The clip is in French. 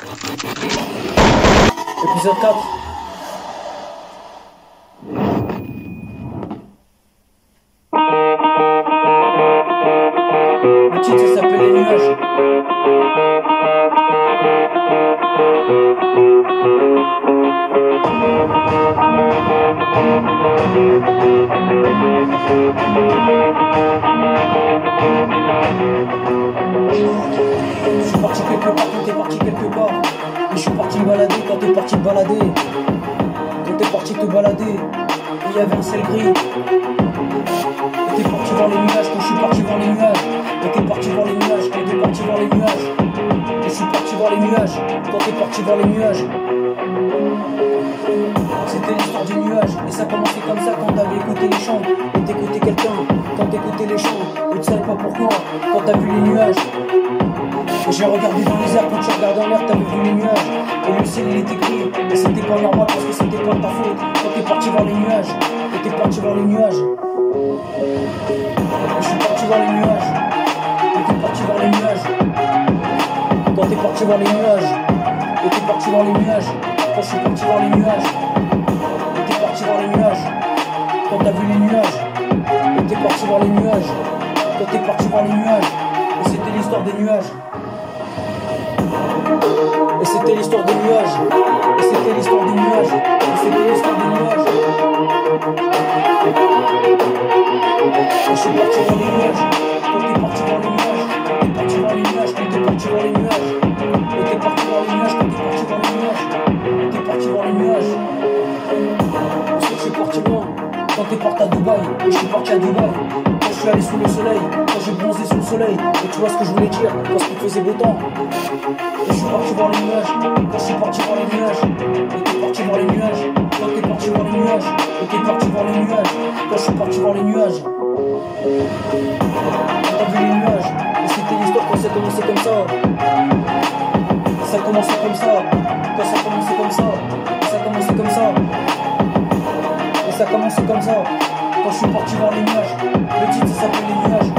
Épisode 4. Le titre ça s'appelle Les Nuages. Je suis parti quelque part quand t'es parti quelque part. Et je suis parti me balader quand t'es parti te balader. Quand t'es parti te balader, il y avait un ciel gris. Et t'es parti voir les nuages quand je suis parti voir les nuages. Et t'es parti voir les nuages quand t'es parti voir les nuages. Et je suis parti voir les nuages quand t'es parti voir les nuages. C'était l'histoire du nuage. Et ça commençait comme ça quand t'avais écouté les chants. Et t'écoutais quelqu'un quand t'écoutais les chants. Et tu savais pas pourquoi quand t'as vu les nuages. Et j'ai regardé dans les airs, quand tu regardes en l'air, t'avais vu les nuages. Et le ciel il était gris, et c'était pas normal parce que c'était pas de ta faute. Quand t'es parti voir les nuages, et t'es parti voir les nuages. Et je suis parti voir les nuages, et t'es parti voir les nuages. Quand t'es parti voir les nuages, et t'es parti voir les nuages. Quand je suis parti voir les nuages, et t'es parti voir les nuages. Quand t'as vu les nuages, et t'es parti voir les nuages. Quand t'es parti voir les nuages, et c'était l'histoire des nuages. Et c'était l'histoire des nuages. Et c'était l'histoire des nuages. Et c'était l'histoire des nuages. Et je suis parti voir les nuages. Quand t'es parti voir les nuages. Quand t'es parti voir les nuages. Quand t'es parti voir les nuages. Et t'es parti voir les nuages. Quand t'es parti voir les nuages. T'es parti voir les nuages. Parce que je suis parti loin. Quand t'es parti à Dubaï. Et je suis parti à Dubaï. Quand je suis allé sous le soleil. Quand j'ai bronzé sous le soleil. Et tu vois ce que je voulais dire. Parce qu'il faisait beau temps. Et je suis parti voir les nuages, quand je suis parti voir les nuages, et t'es parti voir les nuages, quand t'es parti voir les nuages, et t'es parti voir les nuages, quand je suis parti voir les nuages. Quand t'as vu les nuages, et c'était l'histoire quand ça commençait comme ça. Ça commençait comme ça, quand ça commençait comme ça, ça commençait comme ça. Et ça commençait comme ça, quand je suis parti voir les nuages. Le titre ça s'appelle Les Nuages.